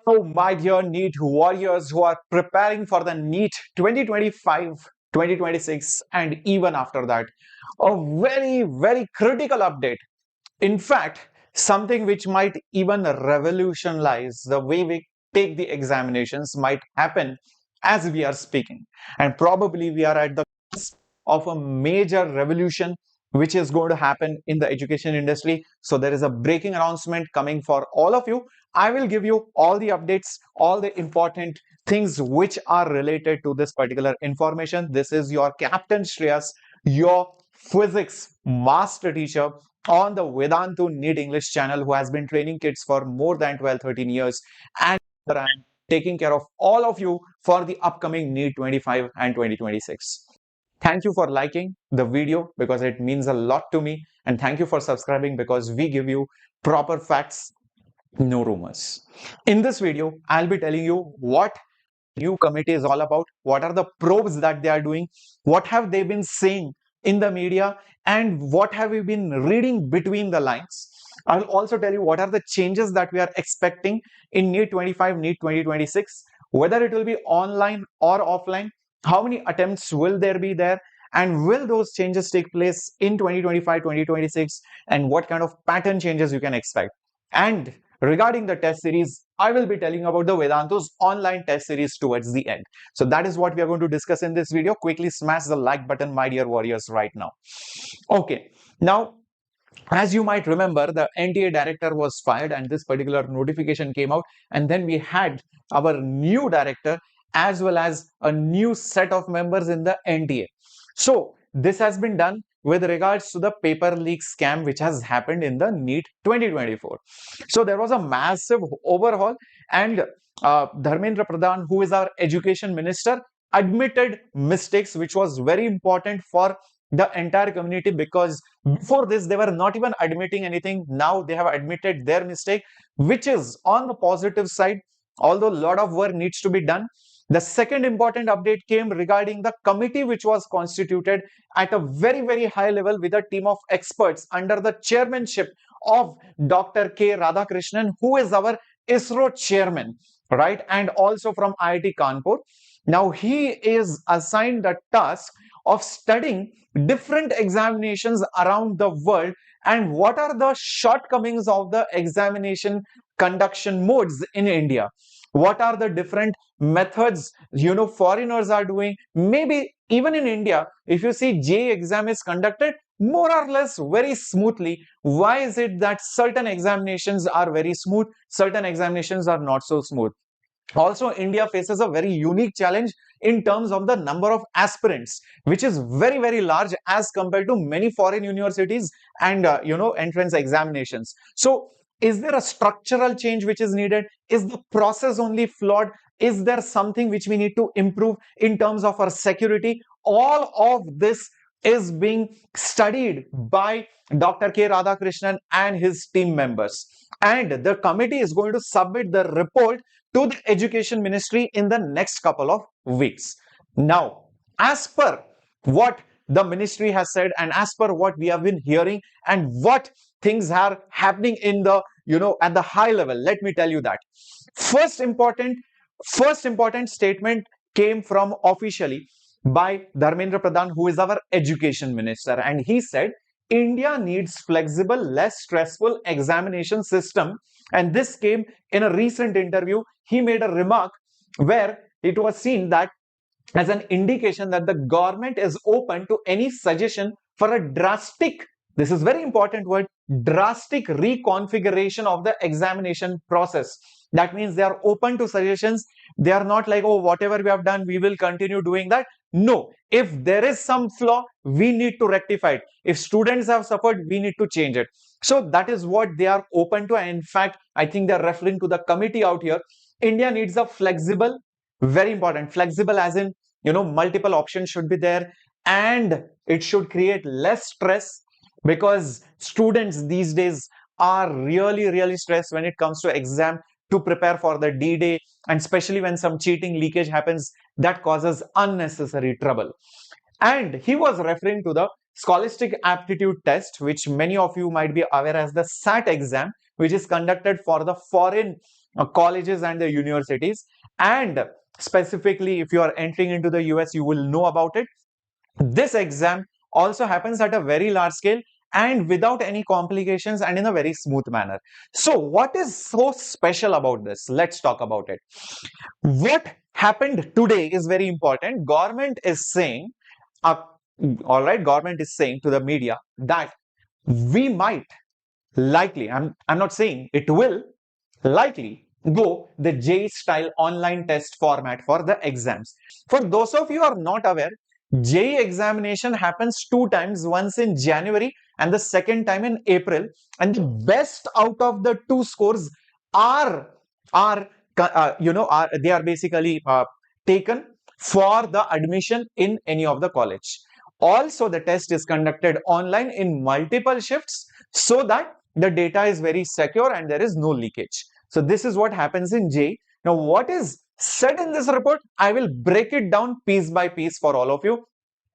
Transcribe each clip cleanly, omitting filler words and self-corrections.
Oh, my dear NEET warriors who are preparing for the NEET 2025, 2026, and even after that, a very, very critical update. In fact, something which might even revolutionize the way we take the examinations might happen as we are speaking. And probably we are at the cusp of a major revolution which is going to happen in the education industry. So there is a breaking announcement coming for all of you. I will give you all the updates, all the important things which are related to this particular information. This is your Captain Shreyas, your physics master teacher on the Vedantu NEET English channel, who has been training kids for more than 12-13 years, and I'm taking care of all of you for the upcoming NEET 25 and 2026. Thank you for liking the video because it means a lot to me, and thank you for subscribing because we give you proper facts, no rumors. In this video, I'll be telling you what new committee is all about, what are the probes that they are doing, what have they been saying in the media, and what have we been reading between the lines. I'll also tell you what are the changes that we are expecting in NEET 25, NEET 2026, whether it will be online or offline, how many attempts will there be there, and will those changes take place in 2025, 2026, and what kind of pattern changes you can expect. And regarding the test series, I will be telling about the Vedantu's online test series towards the end. So that is what we are going to discuss in this video. Quickly smash the like button, my dear warriors, right now. Okay, now as you might remember, the NTA director was fired and this particular notification came out, and then we had our new director as well as a new set of members in the NTA. So this has been done with regards to the paper leak scam which has happened in the NEET 2024. So there was a massive overhaul, and Dharmendra Pradhan, who is our education minister, admitted mistakes, which was very important for the entire community, because before this they were not even admitting anything. Now they have admitted their mistake, which is on the positive side, although a lot of work needs to be done. The second important update came regarding the committee which was constituted at a very, very high level with a team of experts under the chairmanship of Dr. K. Radhakrishnan, who is our ISRO chairman, right? And also from IIT Kanpur. Now he is assigned the task of studying different examinations around the world and what are the shortcomings of the examination conduction modes in India. What are the different methods foreigners are doing? Maybe even in India, if you see JEE exam is conducted more or less very smoothly. Why is it that certain examinations are very smooth, certain examinations are not so smooth? Also, India faces a very unique challenge in terms of the number of aspirants, which is very, very large as compared to many foreign universities and entrance examinations. So is there a structural change which is needed? Is the process only flawed? Is there something which we need to improve in terms of our security? All of this is being studied by Dr. K. Radhakrishnan and his team members. And the committee is going to submit the report to the Education Ministry in the next couple of weeks. Now, as per what the ministry has said and as per what we have been hearing and what things are happening in the at the high level, let me tell you that first important statement came from officially by Dharmendra Pradhan, who is our education minister, and he said India needs flexible, less stressful examination system. And this came in a recent interview. He made a remark where it was seen that as an indication that the government is open to any suggestion for a drastic, this is very important word, drastic reconfiguration of the examination process. That means they are open to suggestions. They are not like, oh, whatever we have done, we will continue doing that. No, if there is some flaw, we need to rectify it. If students have suffered, we need to change it. So that is what they are open to. And in fact, I think they're referring to the committee out here. India needs a flexible, very important, flexible as in, multiple options should be there, and it should create less stress, because students these days are really, really stressed when it comes to exam to prepare for the D-Day, and especially when some cheating leakage happens, that causes unnecessary trouble. And he was referring to the Scholastic Aptitude Test, which many of you might be aware as the SAT exam, which is conducted for the foreign colleges and the universities. And specifically, if you are entering into the US, you will know about it. This exam also happens at a very large scale and without any complications and in a very smooth manner. So what is so special about this? Let's talk about it. What happened today is very important. Government is saying, all right, government is saying to the media that we might likely, I'm not saying it will, likely go the JEE style online test format for the exams. For those of you who are not aware, JEE examination happens two times, once in January and the second time in April, and the best out of the two scores are they are basically taken for the admission in any of the college. Also, the test is conducted online in multiple shifts so that the data is very secure and there is no leakage. So this is what happens in JEE. Now, what is said in this report? I will break it down piece by piece for all of you.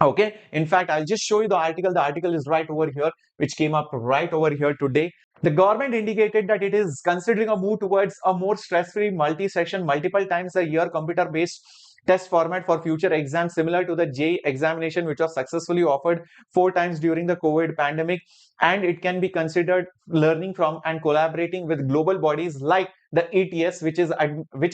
Okay, in fact, I'll just show you the article. The article is right over here, which came up right over here today. The government indicated that it is considering a move towards a more stress-free multi-session, multiple times a year computer-based test format for future exams, similar to the JEE examination, which was successfully offered 4 times during the COVID pandemic. And it can be considered learning from and collaborating with global bodies like the ETS, which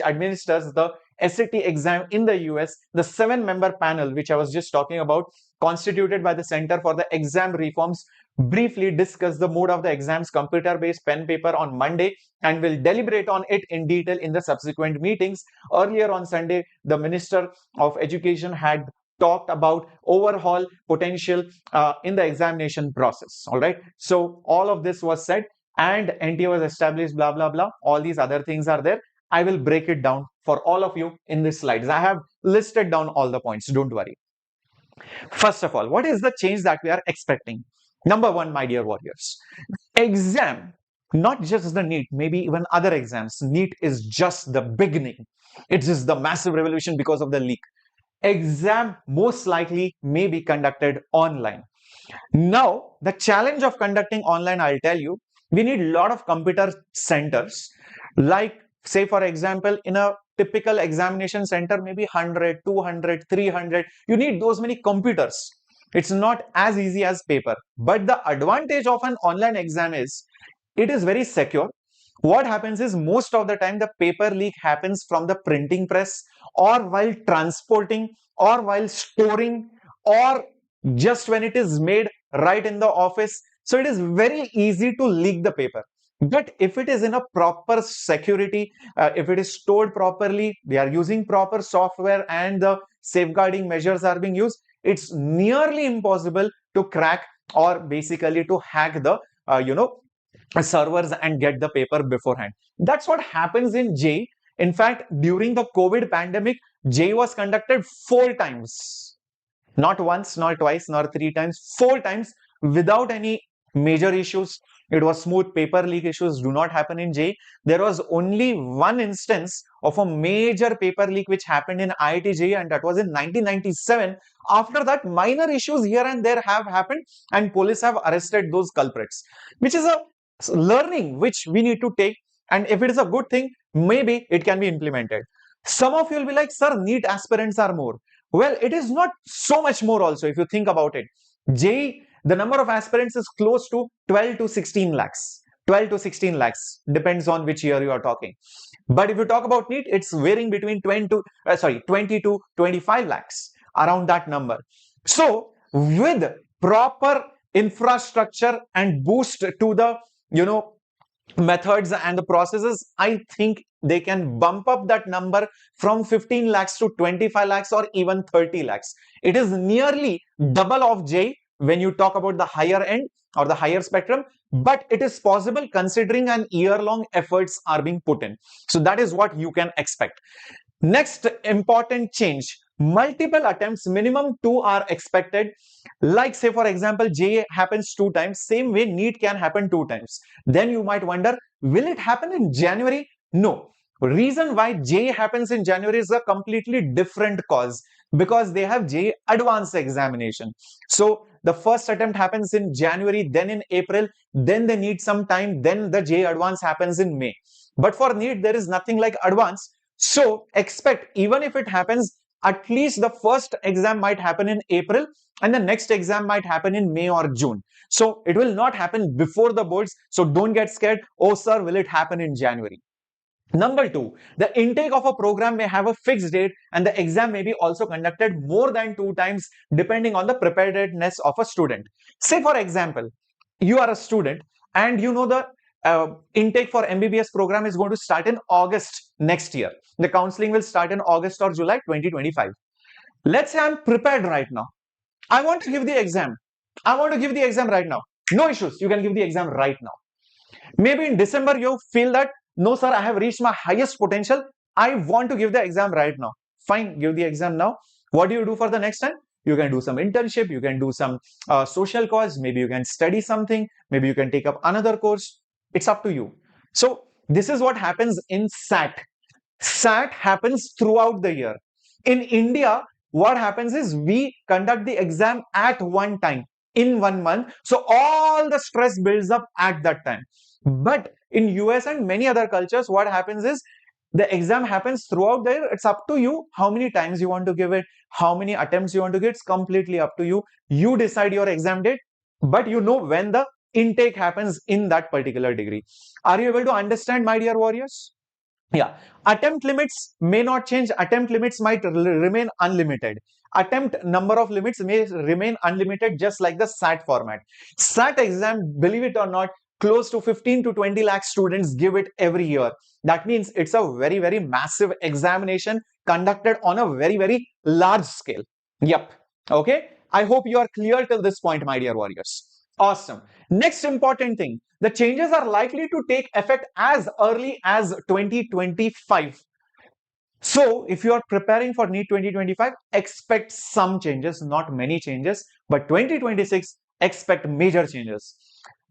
administers the SAT exam in the US. The 7-member panel, which I was just talking about, constituted by the Center for the Exam Reforms, briefly discussed the mode of the exams computer-based pen paper on Monday and will deliberate on it in detail in the subsequent meetings. Earlier on Sunday, the Minister of Education had talked about overhaul potential in the examination process. All right. So all of this was said and NTA was established, blah, blah, blah. All these other things are there. I will break it down for all of you in these slides. I have listed down all the points. Don't worry. First of all, what is the change that we are expecting? Number one, my dear warriors, exam, not just the NEET, maybe even other exams. NEET is just the beginning. It is the massive revolution because of the leak. Exam most likely may be conducted online. Now, the challenge of conducting online, I'll tell you, we need a lot of computer centers. Like, say, for example, in a typical examination center, maybe 100, 200, 300. You need those many computers. It's not as easy as paper. But the advantage of an online exam is it is very secure. What happens is most of the time the paper leak happens from the printing press or while transporting or while storing or just when it is made right in the office. So it is very easy to leak the paper. But if it is in a proper security, if it is stored properly, they are using proper software and the safeguarding measures are being used, it's nearly impossible to crack or basically to hack the servers and get the paper beforehand. That's what happens in JEE. In fact, during the COVID pandemic, JEE was conducted 4 times. Not once, not twice, not 3 times, 4 times without any major issues. It was smooth. Paper leak issues do not happen in JEE. There was only one instance of a major paper leak which happened in IIT JEE, and that was in 1997. After that, minor issues here and there have happened and police have arrested those culprits, which is a learning which we need to take. And if it is a good thing, maybe it can be implemented. Some of you will be like, sir, NEET aspirants are more. Well, it is not so much more also if you think about it. JEE, the number of aspirants is close to 12 to 16 lakhs. 12 to 16 lakhs, depends on which year you are talking. But if you talk about NEET, it's varying between 20 to 25 lakhs, around that number. So with proper infrastructure and boost to the methods and the processes, I think they can bump up that number from 15 lakhs to 25 lakhs or even 30 lakhs. It is nearly double of JEE when you talk about the higher end or the higher spectrum, but it is possible considering an year-long efforts are being put in. So that is what you can expect. Next important change, multiple attempts, minimum 2 are expected. Like, say, for example, JEE happens 2 times, same way NEET can happen 2 times. Then you might wonder, will it happen in January? No. Reason why JEE happens in January is a completely different cause, because they have JEE advanced examination. So the first attempt happens in January, then in April, then they need some time, then the JEE advance happens in May. But for NEET, there is nothing like advanced. So expect, even if it happens, at least the first exam might happen in April and the next exam might happen in May or June. So it will not happen before the boards. So don't get scared. Oh, sir, will it happen in January? Number two, the intake of a program may have a fixed date and the exam may be also conducted more than 2 times depending on the preparedness of a student. Say for example, you are a student and you know the intake for MBBS program is going to start in August next year. The counseling will start in August or July 2025. Let's say I'm prepared right now. I want to give the exam. I want to give the exam right now. No issues. You can give the exam right now. Maybe in December, you feel that, no, sir, I have reached my highest potential. I want to give the exam right now. Fine, give the exam now. What do you do for the next time? You can do some internship. You can do some social cause. Maybe you can study something. Maybe you can take up another course. It's up to you. So this is what happens in SAT. SAT happens throughout the year. In India, what happens is we conduct the exam at one time in 1 month. So all the stress builds up at that time. But in US and many other cultures, what happens is the exam happens throughout the year. It's up to you how many times you want to give it, how many attempts you want to get. It's completely up to you. You decide your exam date, but you know when the intake happens in that particular degree. Are you able to understand, my dear warriors? Yeah, attempt limits may not change. Attempt limits might remain unlimited. Attempt number of limits may remain unlimited, just like the SAT format. SAT exam, believe it or not, close to 15 to 20 lakh students give it every year. That means it's a very, very massive examination conducted on a very, very large scale. Yep. Okay. I hope you are clear till this point, my dear warriors. Awesome. Next important thing, the changes are likely to take effect as early as 2025. So if you are preparing for NEET 2025, expect some changes, not many changes, but 2026, expect major changes.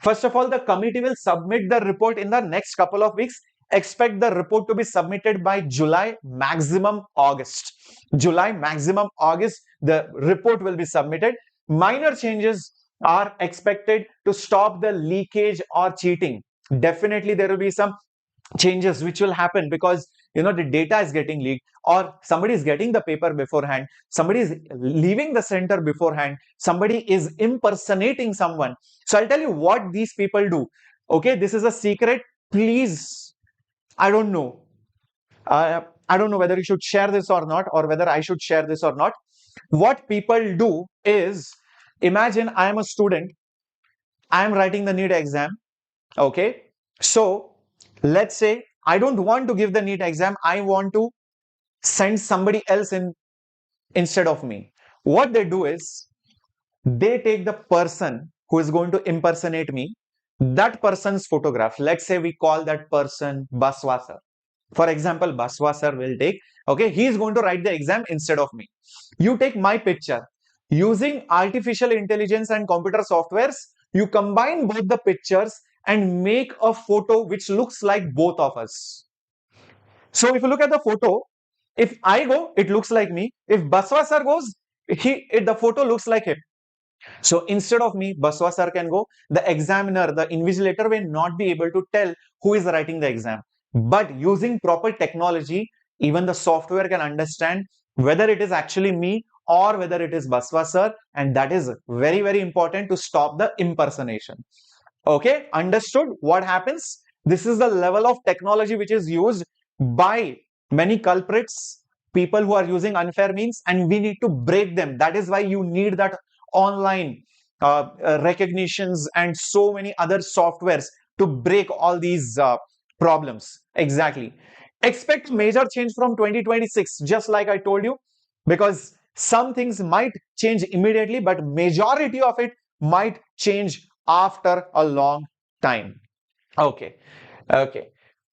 First of all, the committee will submit the report in the next couple of weeks. Expect the report to be submitted by July, maximum August. July, maximum August, the report will be submitted. Minor changes are expected to stop the leakage or cheating. Definitely there will be some changes which will happen because the data is getting leaked, or somebody is getting the paper beforehand, somebody is leaving the center beforehand, somebody is impersonating someone. So I'll tell you what these people do. Okay, this is a secret. Please, I don't know. I don't know whether you should share this or not, or whether I should share this or not. What people do is, imagine I am a student, I am writing the NEET exam. Okay, so let's say I don't want to give the NEET exam. I want to send somebody else in instead of me. What they do is they take the person who is going to impersonate me, that person's photograph. Let's say we call that person Baswa sir. For example, Baswa sir will take, okay, he is going to write the exam instead of me. You take my picture. Using artificial intelligence and computer softwares, you combine both the pictures and make a photo which looks like both of us. So if you look at the photo, if I go, it looks like me. If Baswa sir goes, the photo looks like him. So instead of me, Baswa sir can go. The examiner, the invigilator will not be able to tell who is writing the exam. But using proper technology, even the software can understand whether it is actually me or whether it is Baswa sir, and that is very, very important to stop the impersonation. Okay, understood what happens? This is the level of technology which is used by many culprits, people who are using unfair means, and we need to break them. That is why you need that online recognitions and so many other softwares to break all these problems. Exactly. Expect major change from 2026, just like I told you, because some things might change immediately, but majority of it might change after a long time. Okay.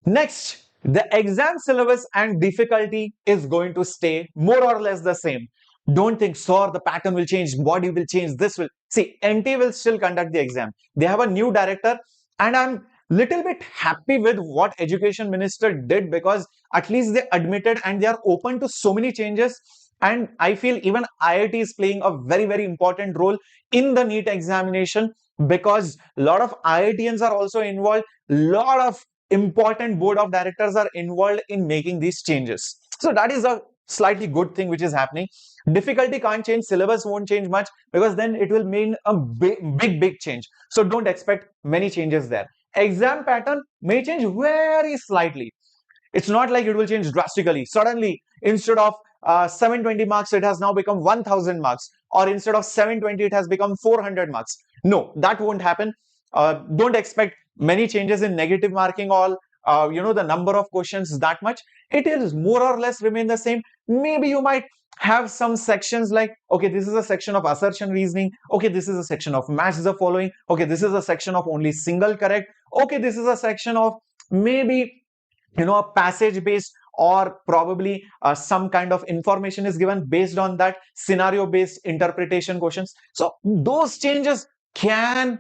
Next, the exam syllabus and difficulty is going to stay more or less the same. Don't think, sir, the pattern will change, body will change, this will. See, NT will still conduct the exam. They have a new director, and I'm little bit happy with what education minister did, because at least they admitted and they are open to so many changes. And I feel even IIT is playing a very, very important role in the NEET examination, because a lot of IITians are also involved. A lot of important board of directors are involved in making these changes. So that is a slightly good thing which is happening. Difficulty can't change, syllabus won't change much, because then it will mean a big change. So don't expect many changes there. Exam pattern may change very slightly. It's not like it will change drastically. Suddenly, instead of 720 marks, it has now become 1000 marks, or instead of 720, it has become 400 marks. No, that won't happen. Don't expect many changes in negative marking, all the number of questions that much. It is more or less remain the same. Maybe you might have some sections like, okay, this is a section of assertion reasoning, okay, this is a section of match the following, okay, this is a section of only single correct, okay, this is a section of maybe a passage based, or probably some kind of information is given based on that scenario based interpretation questions. So those changes can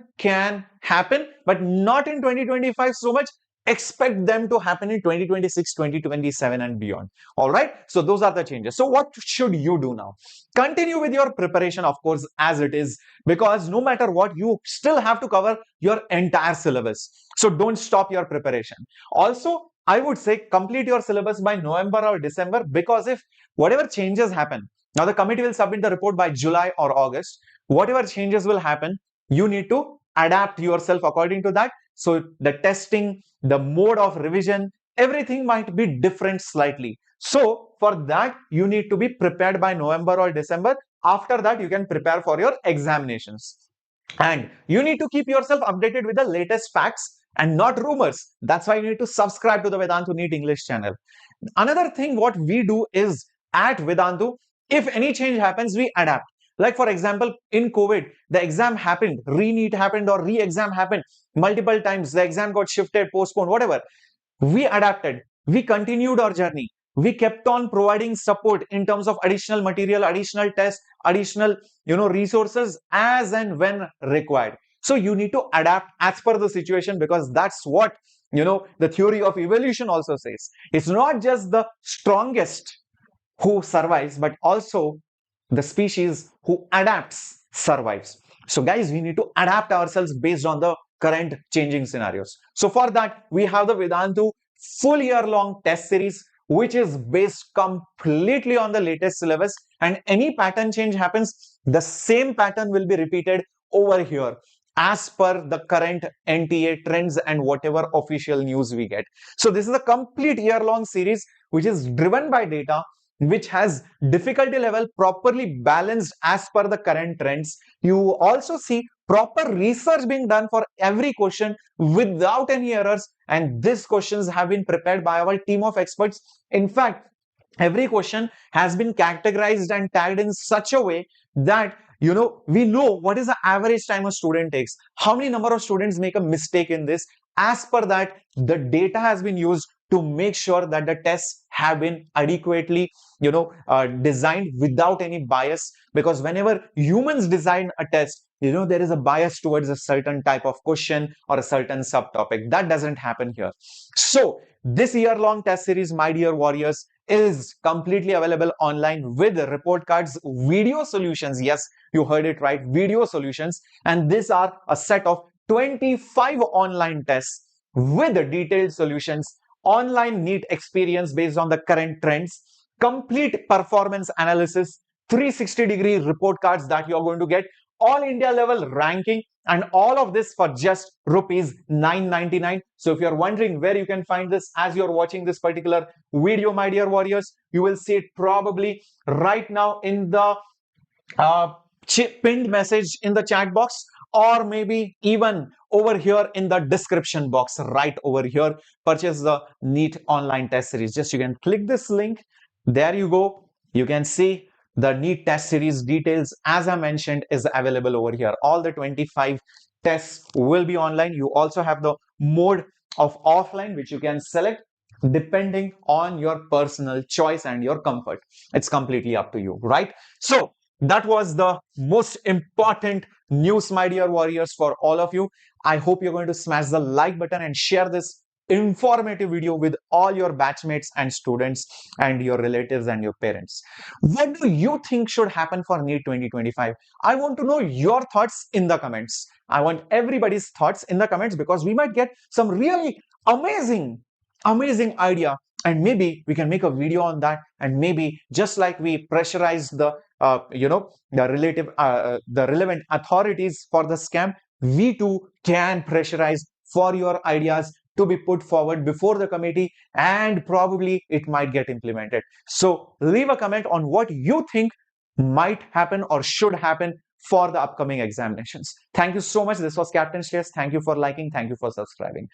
happen, but not in 2025 so much. Expect them to happen in 2026, 2027 and beyond. All right, so those are the changes. So what should you do now? Continue with your preparation, of course, as it is, because no matter what, you still have to cover your entire syllabus. So don't stop your preparation. Also, I would say complete your syllabus by November or December, because if whatever changes happen, now the committee will submit the report by July or August, whatever changes will happen, you need to adapt yourself according to that. So the testing, the mode of revision, everything might be different slightly. So for that, you need to be prepared by November or December. After that, you can prepare for your examinations. And you need to keep yourself updated with the latest facts and not rumors. That's why you need to subscribe to the Vedantu NEET English channel. Another thing what we do is, at Vedantu, if any change happens, we adapt. Like for example, in COVID, the exam happened, re-NEET happened or re-exam happened multiple times. The exam got shifted, postponed, whatever. We adapted. We continued our journey. We kept on providing support in terms of additional material, additional tests, additional resources as and when required. So you need to adapt as per the situation, because that's what the theory of evolution also says. It's not just the strongest who survives, but also the species who adapts survives. So guys, we need to adapt ourselves based on the current changing scenarios. So for that, we have the Vedantu full year-long test series, which is based completely on the latest syllabus, and any pattern change happens, the same pattern will be repeated over here as per the current NTA trends and whatever official news we get. So this is a complete year-long series which is driven by data, which has difficulty level properly balanced as per the current trends. You also see proper research being done for every question without any errors, and these questions have been prepared by our team of experts. In fact, every question has been categorized and tagged in such a way that we know what is the average time a student takes, how many number of students make a mistake in this. As per that, the data has been used to make sure that the tests have been adequately designed without any bias, because whenever humans design a test, there is a bias towards a certain type of question or a certain subtopic. That doesn't happen here. So this year-long test series, my dear warriors, is completely available online with report cards, video solutions. Yes, you heard it right, video solutions. And these are a set of 25 online tests with detailed solutions, online NEET experience based on the current trends, complete performance analysis, 360-degree report cards that you are going to get, all India level ranking, and all of this for just rupees 999. So if you're wondering where you can find this as you're watching this particular video, my dear warriors, you will see it probably right now in the pinned message in the chat box, or maybe even over here in the description box right over here. Purchase the NEET online test series. Just you can click this link. There you go. You can see the NEET test series details, as I mentioned, is available over here. All the 25 tests will be online. You also have the mode of offline, which you can select depending on your personal choice and your comfort. It's completely up to you, right? So that was the most important news, my dear warriors, for all of you. I hope you're going to smash the like button and share this informative video with all your batchmates and students and your relatives and your parents. What do you think should happen for NEET 2025? I want to know your thoughts in the comments. I want everybody's thoughts in the comments, because we might get some really amazing idea, and maybe we can make a video on that. And maybe just like we pressurize the the relevant authorities for the scam, we too can pressurize for your ideas to be put forward before the committee, and probably it might get implemented. So leave a comment on what you think might happen or should happen for the upcoming examinations. Thank you so much. This was Captain Stress. Thank you for liking. Thank you for subscribing.